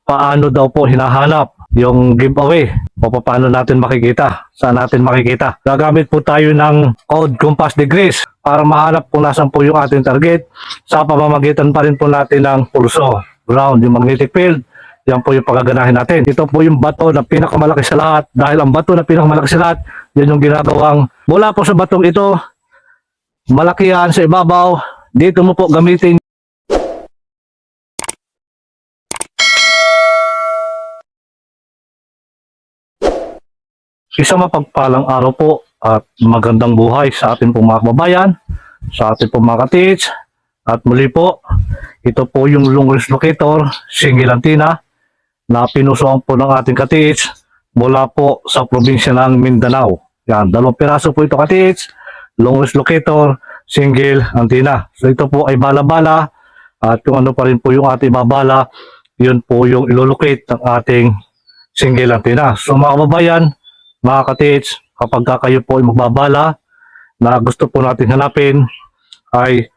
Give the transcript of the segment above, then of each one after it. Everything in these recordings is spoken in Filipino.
paano daw po hinahanap yung giveaway o paano natin makikita, saan natin makikita. Gagamit po tayo ng odd compass degrees para mahanap kung nasan po yung ating target sa pamamagitan pa rin po natin ng pulso, ground, yung magnetic field. Yan po yung pagaganahin natin. Ito po yung bato na pinakamalaki sa lahat. Dahil ang bato na pinakamalaki sa lahat, yan yung ginagawang mula po sa batong ito, malaki yan sa ibabaw. Dito mo po gamitin. Isang mapagpalang araw po at magandang buhay sa ating pong mga kababayan, sa ating pong mga ka-teach. At muli po, ito po yung long range locator, single antenna, na pinusuan po ng ating ka-teach mula po sa probinsya ng Mindanao. Yan, 2 piraso po ito ka-teach, long range locator, single antenna. So ito po ay bala-bala at kung ano pa rin po yung ating babala, yun po yung ilolocate ng ating single antenna. So mga kababayan, mga ka-teach, kapag kayo po ay magbabala na gusto po natin hanapin, ay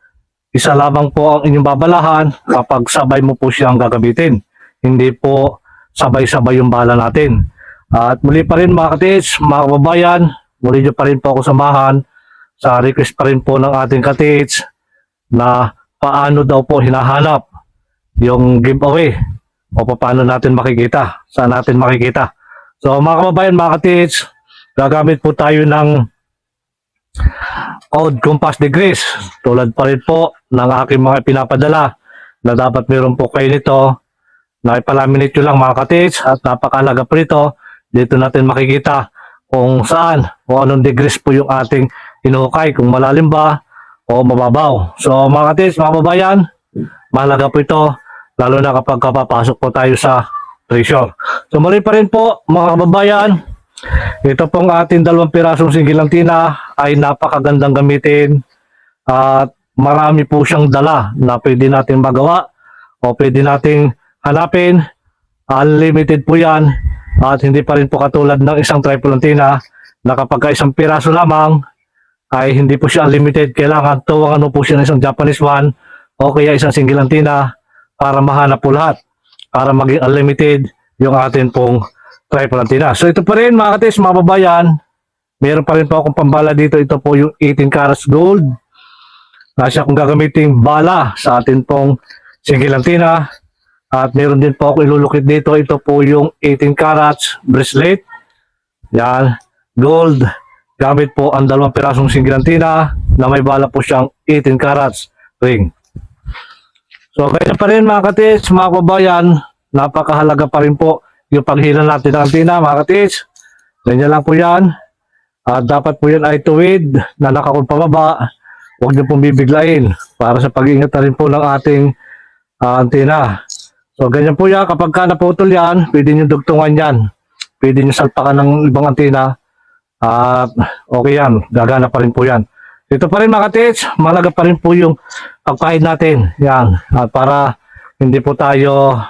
isa lamang po ang inyong babalahan kapag sabay mo po siyang gagamitin. Hindi po sabay-sabay yung bala natin. At muli pa rin mga ka-teach, mga kababayan, muli nyo pa rin po ako samahan sa request pa rin po ng ating ka-teach na paano daw po hinahanap yung giveaway o paano natin makikita, saan natin makikita. So mga kababayan, mga ka-teach, gagamit po tayo ng odd compass degrees. Tulad pa rin po ng aking mga pinapadala na dapat meron po kayo nito. Na ipalaminate nyo lang mga ka-teach at napakalaga po nito. Dito natin makikita kung saan o anong degrees po yung ating hinukay. Kung malalim ba o mababaw. So mga ka-teach, mga kababayan, mahalaga po ito. Lalo na kapag kapapasok po tayo sa treasure. So muli pa rin po mga kababayan, ito pong ating 2 pirasong single antenna ay napakagandang gamitin at marami po siyang dala na pwede natin magawa o pwede nating hanapin. Unlimited po yan at hindi pa rin po katulad ng isang triple antenna na kapag isang piraso lamang ay hindi po siya unlimited. Kailangan tuwangan mo po siya ng isang Japanese one o kaya isang single antenna para mahanap po lahat, para maging unlimited yung atin pong triple antenna. So ito pa rin mga ka-teach, mga babayan, meron pa rin po akong pambala dito. Ito po yung 18 carats gold na siya kung gagamitin bala sa atin pong single antenna. At meron din po ako ilulukit dito. Ito po yung 18 carats bracelet. Yan, gold. Gamit po ang 2 pirasong single antenna na may bala po siyang 18 carats ring. So kaya pa rin mga ka-teach, mga kababayan, napakahalaga pa rin po yung paghila natin ng antenna mga ka-teach. Ganyan lang po yan. At dapat po yan ay tuwid na nakakulpababa. Huwag niyo pong bibiglain para sa pag-iingat na rin po ng ating antenna. So ganyan po yan. Kapag ka naputol yan, pwede niyo dugtungan yan. Pwede niyo salpakan ng ibang antenna. At okay yan. Gagana pa rin po yan. Ito pa rin mga ka-teach, mahalaga pa rin po yung pagkain natin. Yan. At para hindi po tayo,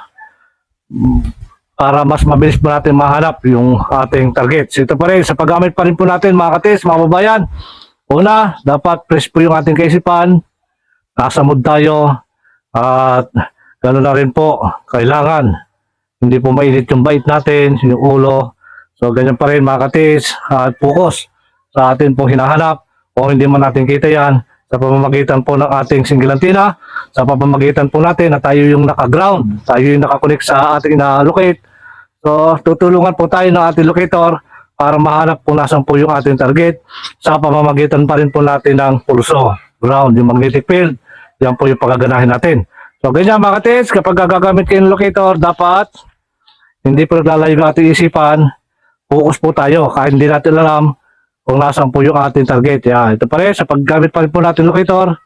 para mas mabilis po natin mahanap yung ating targets. Ito pa rin, sa paggamit pa rin po natin mga ka-teach, mga babayan. Una, dapat fresh po yung ating kaisipan. Nasa mood tayo. At gano'n na rin po, kailangan hindi po mainit yung bait natin, yung ulo. So ganyan pa rin mga ka-teach, at focus sa atin pong hinahanap. O hindi man natin kita yan sa pamamagitan po ng ating single antenna, sa pamamagitan po natin na tayo yung naka-ground, tayo yung nakakonect sa ating na-locate. So tutulungan po tayo ng ating locator para mahanap kung nasan po yung ating target sa pamamagitan pa rin po natin ng pulso, ground, yung magnetic field. Yan po yung pagaganahin natin. So ganyan mga ka-teach, kapag gagamit kayo ng locator, dapat hindi po naglalayo ng ating isipan, focus po tayo kahit hindi natin alam kung nasan po yung ating target. Yan. Ito pa rin, sa paggamit pa rin po natin locator,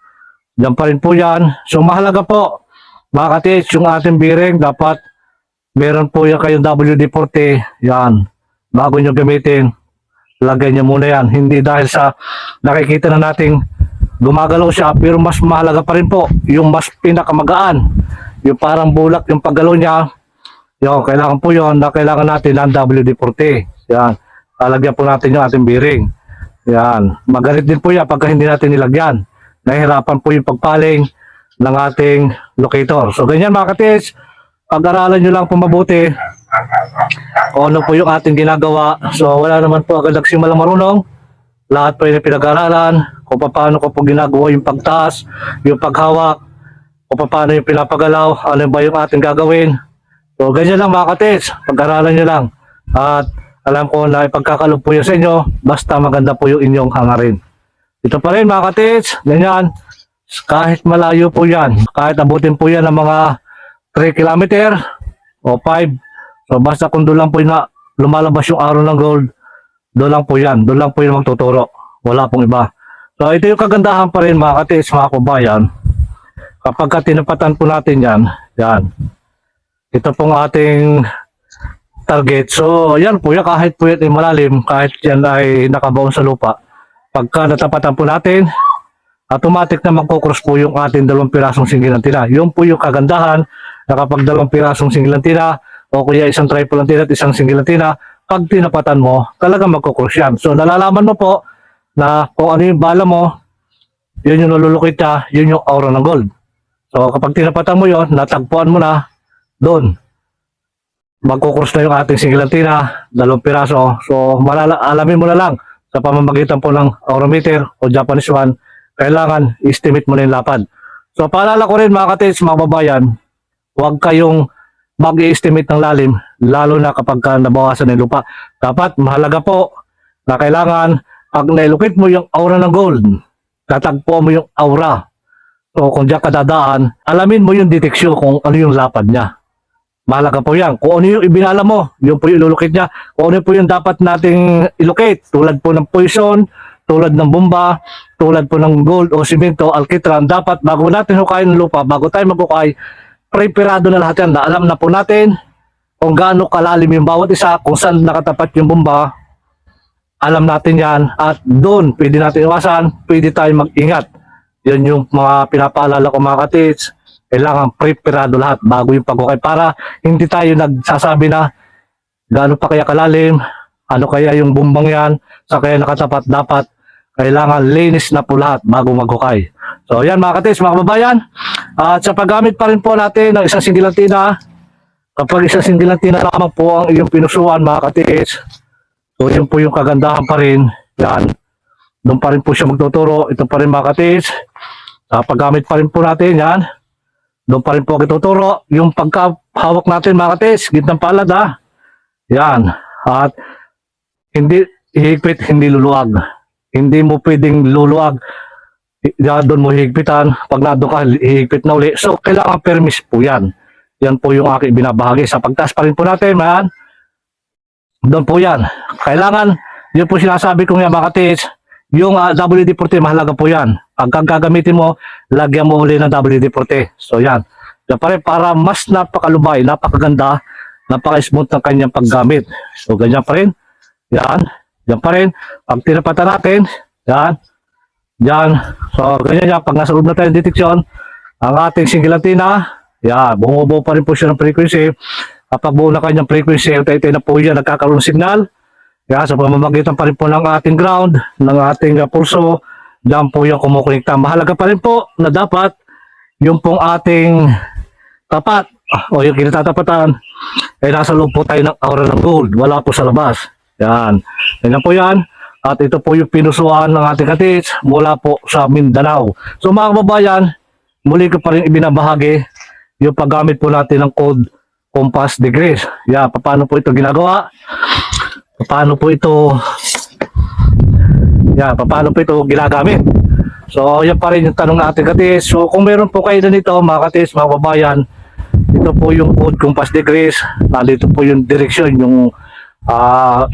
dyan pa rin po yan. So mahalaga po, mga ka-teach, yung ating bearing, dapat meron po yung kayong WD-40. Yan. Bago nyo gamitin, lagay nyo muna yan. Hindi dahil sa nakikita na nating gumagalaw siya, pero mas mahalaga pa rin po, yung mas pinakamagaan. Yung parang bulak, yung paggalaw niya, yung kailangan po yun, na kailangan natin ng WD-40. Yan. Lalagyan po natin yung ating bearing. Yan. Magalit din po yan pagka hindi natin nilagyan. Nahihirapan po yung pagpaling ng ating locator. So ganyan mga ka-teach, pag-aralan nyo lang po mabuti kung ano po yung ating ginagawa. So wala naman po agad nagsimulang marunong. Lahat po yung pinag-aralan kung paano ko po ginagawa yung pagtaas, yung paghawak, kung paano yung pinapagalaw, ano ba yung ating gagawin. So ganyan lang mga katis, pag-aralan nyo lang. At alam ko na ipagkakalob po yun sa inyo, basta maganda po yung inyong hangarin. Ito pa rin mga katis, ganyan. Kahit malayo po yan, kahit abutin po yan ng mga 3 kilometer o 5. So basta kung doon lang po na lumalabas yung araw ng gold, doon lang po yan. Doon lang po yung magtuturo. Wala pong iba. So ito yung kagandahan pa rin mga katis, mga kubayan. Kapag tinapatan po natin yan, yan. Ito pong ating target. So yan po yan, kahit po yan ay malalim, kahit yan ay nakabaon sa lupa. Pagka natapatan po natin, automatic na magkukross po yung ating 2 pirasong singilantina. Yun po yung kagandahan na kapag 2 pirasong singilantina o kaya isang triple antina at isang singilantina, pag tinapatan mo, talaga magkukross yan. So nalalaman mo po na kung ano yung bala mo, yun yung nalulukit niya, yun yung aura ng gold. So kapag tinapatan mo yun, natagpuan mo na, doon, magkukross na yung ating singilantina, 2 piraso. So alamin mo na lang sa pamamagitan po ng aurameter o Japanese one, kailangan estimate mo na yung lapad. So paalala ko rin mga katis, mga babayan, huwag kayong mag-i-estimate ng lalim, lalo na kapag nabawasan ng lupa. Dapat mahalaga po na kailangan pag nailukit mo yung aura ng gold, tatagpo mo yung aura. So kung diyan ka dadaan, alamin mo yung deteksyon kung ano yung lapad niya. Mahalaga po yan. Kung ano yung ibinala mo, yun po yung ilulukit niya. Kung ano po yung dapat nating ilocate, tulad po ng poison, tulad ng bomba, tulad po ng gold o simento, alkitran, dapat bago natin hukayin ng lupa, bago tayo maghukay, preparado na lahat yan. Na alam na po natin kung gaano kalalim yung bawat isa, kung saan nakatapat yung bomba, alam natin yan. At doon, pwede natin iwasan, pwede tayo mag-ingat. Yan yung mga pinapaalala ko mga katits. Kailangan preparado lahat bago yung paghukay para hindi tayo nagsasabi na gaano pa kaya kalalim, ano kaya yung bumbang yan, sa kaya nakatapat. Dapat kailangan linis na po lahat bago maghukay. So yan mga katis, mga kababayan. At sa paggamit pa rin po natin ng isang singilantina, kapag isang singilantina lamang po ang iyong pinusuan mga katis, so yun po yung kagandahan pa rin. Yan, doon pa rin po siya magtuturo. Ito pa rin mga katis, sa paggamit pa rin po natin yan, doon pa rin po ituturo. Yung pagkahawak natin mga katis, gitnang palad ha. Yan. At hindi hihigpit, hindi luluwag. Hindi mo pwedeng luluwag. Doon mo hihigpitan. Pag nandun ka, hihigpit na uli. So, kailangan permis po yan. Yan po yung aking binabahagi. Sa pagtaas pa rin po natin, man. Doon po yan. Kailangan, yun po sinasabi kong yan mga katis, yung WD-40, mahalaga po yan. Pag gagamitin mo, lagyan mo uli ng WD-40. So yan. Yan pa rin, para mas napakalubay, napakaganda, napaka-smooth ng kanyang paggamit. So ganyan pa rin. Yan. Yan pa rin. Pag tinapatan natin, yan. Yan. So ganyan yan. Pag nasa loob na tayo ng deteksyon, ang ating singilantina, yan. Bumubuo pa rin po siya ng frequency. Kapag buo na kanyang frequency, tayo na po yan, nagkakaroon ng signal. Yan. Sa pamamagitan pa rin po ng ating ground, ng ating pulso, diyan po yung kumukonekta. Mahalaga pa rin po na dapat yung pong ating tapat o yung kinatatapatan ay nasa loob po tayo ng aura ng gold. Wala po sa labas. Yan. Yan po yan. At ito po yung pinusuan ng ating katis mula po sa Mindanao. So mga kababayan, muli ko pa rin ibinabahagi yung paggamit po natin ng code compass degrees. Yan. Paano po ito ginagawa? Paano po ito paano po ito ginagamit? So, yan pa rin yung tanong natin katis. So, kung meron po kayo na nito, mga katis, mga babayan, ito po yung code compass degrees. Nandito po yung direksyon, yung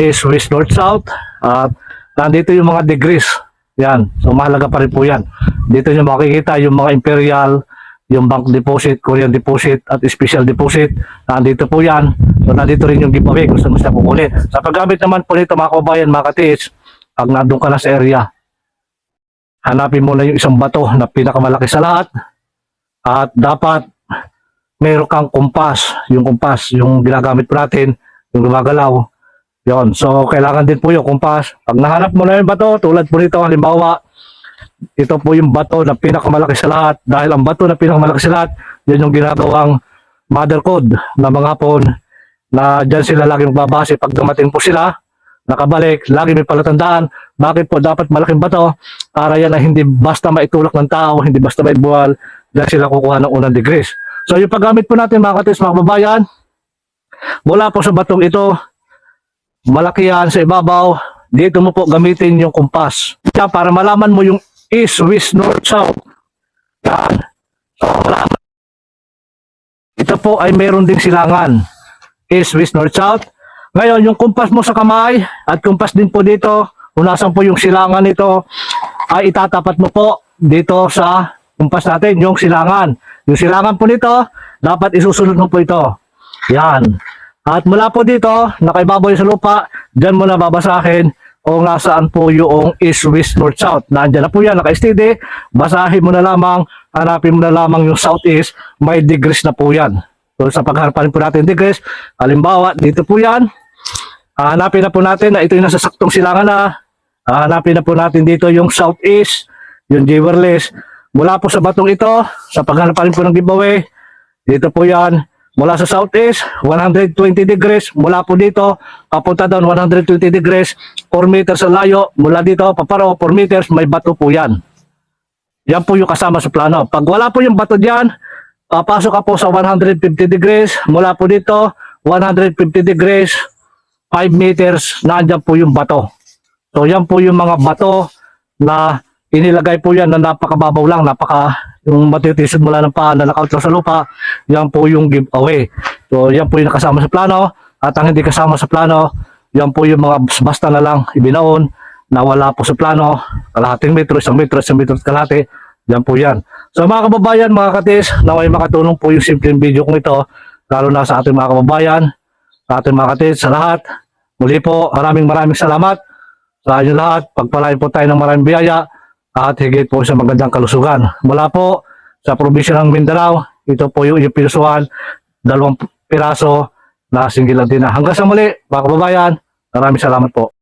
east, west, north, south. At nandito yung mga degrees. Yan. So, mahalaga pa rin po yan. Dito nyo makikita yung mga imperial, yung bank deposit, Korean deposit, at special deposit. Nandito po yan. So, nandito rin yung giveaway kung saan mo siya kukunin. Sa paggamit naman po nito, mga kababayan, mga katis, pag nandun ka na sa area, hanapin mo na yung isang bato na pinakamalaki sa lahat. At dapat meron kang kumpas. Yung kumpas, yung ginagamit po natin, yung gumagalaw. Yon. So, kailangan din po yung kumpas. Pag nahanap mo na yung bato, tulad po nito, halimbawa, ito po yung bato na pinakamalaki sa lahat. Dahil ang bato na pinakamalaki sa lahat, yan yung ginagawang mother code na mga hapon na dyan sila lagi magbabase pag dumating po sila, nakabalik, lagi may palatandaan, bakit po dapat malaking bato para yan ay hindi basta maitulak ng tao, hindi basta maibuwal, dyan sila kukuha ng unang degrees. So yung paggamit po natin mga katis, mga kababayan, mula po sa batong ito, malaki yan sa ibabaw, dito mo po gamitin yung kumpas. Yan, para malaman mo yung east, west, north, south. Yan. So, malaman. Ito po ay meron ding silangan. East, west, north, south. Ngayon, yung kumpas mo sa kamay at kumpas din po dito, kung nasan po yung silangan nito, ay itatapat mo po dito sa kumpas natin, yung silangan. Yung silangan po nito, dapat isusunod mo po ito. Yan. At mula po dito, nakaibaboy sa lupa, dyan mo na babasahin kung nasaan po yung east, west, north, south. Nandiyan na po yan, naka-steady. Basahin mo na lamang, hanapin mo na lamang yung southeast, may degrees na po yan. So sa pagharapan po natin degrees, halimbawa, dito po yan. Hanapin na po natin na ito yung nasa saktong silangan na. Hanapin na po natin dito yung southeast, yung Jewerless. Mula po sa batong ito, sa pagharapan po ng giveaway, dito po yan. Mula sa southeast, 120 degrees. Mula po dito, papunta down 120 degrees. 4 meters sa layo. Mula dito, paparo, 4 meters, may bato po yan. Yan po yung kasama sa plano. Pag wala po yung bato dyan, papasok ka po sa 150 degrees. Mula po dito, 150 degrees, 5 meters, nandiyan po yung bato. So yan po yung mga bato na inilagay po yan na napakababaw lang, yung matitisod mula ng paa na nakautro sa lupa, yan po yung giveaway. So yan po yung nakasama sa plano, at ang hindi kasama sa plano, yan po yung mga basta na lang ibinaon na wala po sa plano, kalahating metro, isang metro at kalahati, yan po yan. So mga kababayan, mga katis, naway makatulong po yung simpleng video kong ito, lalo na sa ating mga kababayan, sa ating mga katis, sa lahat. Muli po, maraming salamat sa inyo lahat. Pagpalain po tayo ng maraming biyaya at higit po sa magandang kalusugan. Mula po sa probinsya ng Mindanao, ito po yung pinusuan, 2 piraso na single antenna. Hanggang sa muli, mga kababayan, maraming salamat po.